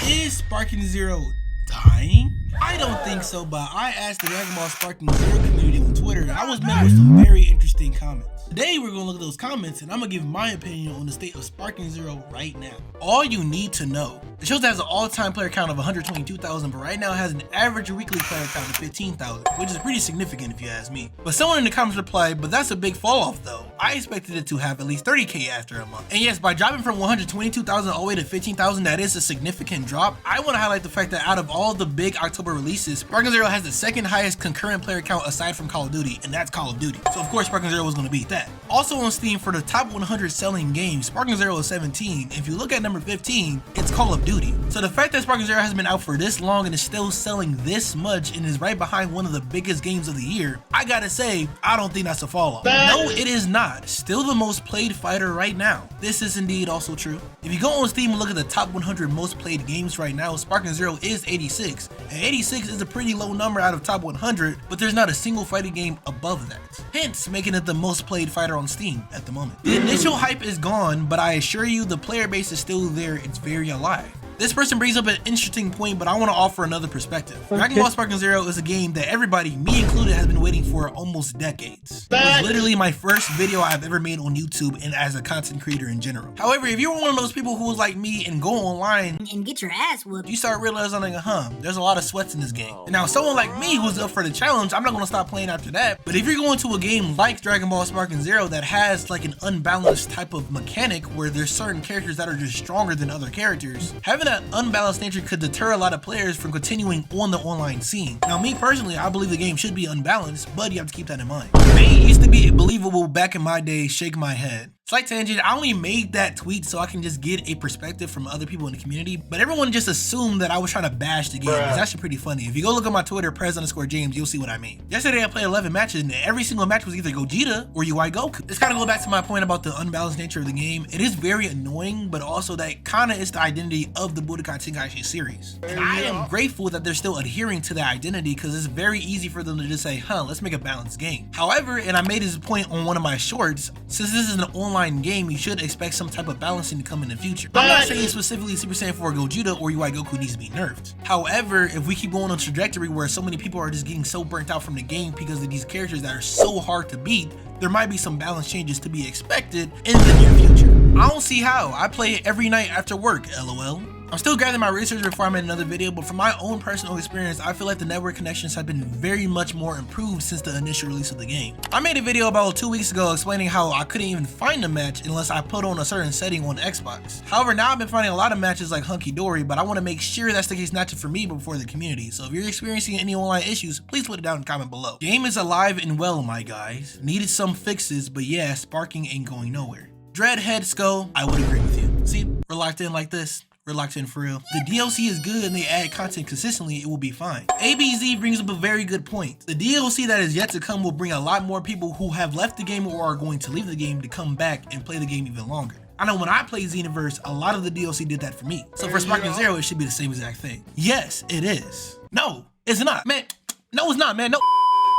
Is Sparking Zero dying? I don't think so, but I asked the Dragon Ball Sparking Zero community on Twitter and I was met with some very interesting comments. Today we're going to look at those comments and I'm going to give my opinion on the state of Sparking Zero right now. All you need to know. The show has an all-time player count of 122,000, but right now it has an average weekly player count of 15,000, which is pretty significant if you ask me. But someone in the comments replied, but that's a big fall off though. I expected it to have at least 30k after a month. And yes, by dropping from 122,000 all the way to 15,000, that is a significant drop. I want to highlight the fact that out of all the big October releases, Sparking Zero has the second highest concurrent player count aside from Call of Duty, and that's Call of Duty. So of course Sparking Zero was going to beat that. Also on Steam, for the top 100 selling games, Sparking Zero is 17. If you look at number 15, it's Call of Duty. So the fact that Sparking Zero has been out for this long and is still selling this much and is right behind one of the biggest games of the year, I gotta say, I don't think that's a fall off. No, it is not. Still the most played fighter right now. This is indeed also true. If you go on Steam and look at the top 100 most played games right now, Sparking Zero is 86. And 86 is a pretty low number out of top 100, but there's not a single fighting game above that. Hence, making it the most played fighter on Steam at the moment. The initial hype is gone, but I assure you the player base is still there. It's very alive. This person brings up an interesting point, but I want to offer another perspective. Dragon Ball Sparking Zero is a game that everybody, me included, has been waiting for almost decades. It was literally my first video I've ever made on YouTube and as a content creator in general. However, if you're one of those people who was like me and go online and get your ass whooped, you start realizing like, there's a lot of sweats in this game. And now someone like me who's up for the challenge, I'm not going to stop playing after that. But if you're going to a game like Dragon Ball Sparking Zero that has like an unbalanced type of mechanic where there's certain characters that are just stronger than other characters, having that unbalanced nature could deter a lot of players from continuing on the online scene. Now me personally, I believe the game should be unbalanced, but you have to keep that in mind. May used to be believable back in my day, shake my head. Slight tangent, I only made that tweet so I can just get a perspective from other people in the community, but everyone just assumed that I was trying to bash the game. It's actually pretty funny. If you go look at my Twitter, Prez_James, you'll see what I mean. Yesterday I played 11 matches and every single match was either Gogeta or UI Goku. This kind of go back to my point about the unbalanced nature of the game. It is very annoying, but also that kind of is the identity of the Budokai Tenkaichi series. And I am grateful that they're still adhering to that identity because it's very easy for them to just say, let's make a balanced game. However, and I made this point on one of my shorts, since this is an online game, you should expect some type of balancing to come in the future. I'm not saying specifically Super Saiyan 4 Gogeta or UI Goku needs to be nerfed. However, if we keep going on a trajectory where so many people are just getting so burnt out from the game because of these characters that are so hard to beat, there might be some balance changes to be expected in the near future. I don't see how. I play it every night after work, LOL. I'm still gathering my research before I made another video, but from my own personal experience, I feel like the network connections have been very much more improved since the initial release of the game. I made a video about 2 weeks ago explaining how I couldn't even find a match unless I put on a certain setting on Xbox. However, now I've been finding a lot of matches like hunky dory, but I want to make sure that's the case not just for me, but for the community. So if you're experiencing any online issues, please put it down in the comment below. Game is alive and well, my guys. Needed some fixes, but yeah, Sparking ain't going nowhere. Dreadhead Skull, I would agree with you. See, we're locked in like this. We're locked in for real. The DLC is good and they add content consistently, it will be fine. ABZ brings up a very good point. The DLC that is yet to come will bring a lot more people who have left the game or are going to leave the game to come back and play the game even longer. I know when I played Xenoverse, a lot of the DLC did that for me. So for Sparking Zero, it should be the same exact thing. Yes, it is. No, it's not. Man, no, it's not, man. No.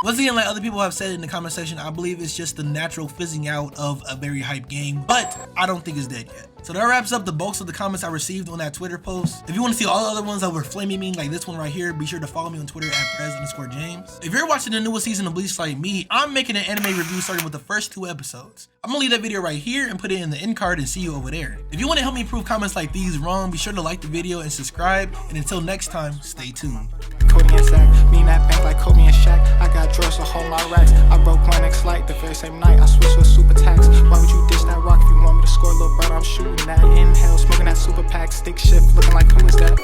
Once again, like other people have said in the comment section, I believe it's just the natural fizzing out of a very hyped game, but I don't think it's dead yet. So that wraps up the bulk of the comments I received on that Twitter post. If you want to see all the other ones that were flaming me, like this one right here, be sure to follow me on Twitter at Prez_James. If you're watching the newest season of Bleach like me, I'm making an anime review starting with the first 2 episodes. I'm gonna leave that video right here and put it in the end card and see you over there. If you want to help me prove comments like these wrong, be sure to like the video and subscribe. And until next time, stay tuned. Cody and Zach, me in that bank like Kobe and Shaq. I got drawers to hold my racks. I broke my next light the very same night. I switched to a super tax. Why would you dish that rock if you want me to score, little brother? I'm shooting that. Inhale, smoking that super pack. Stick shift, looking like who is that?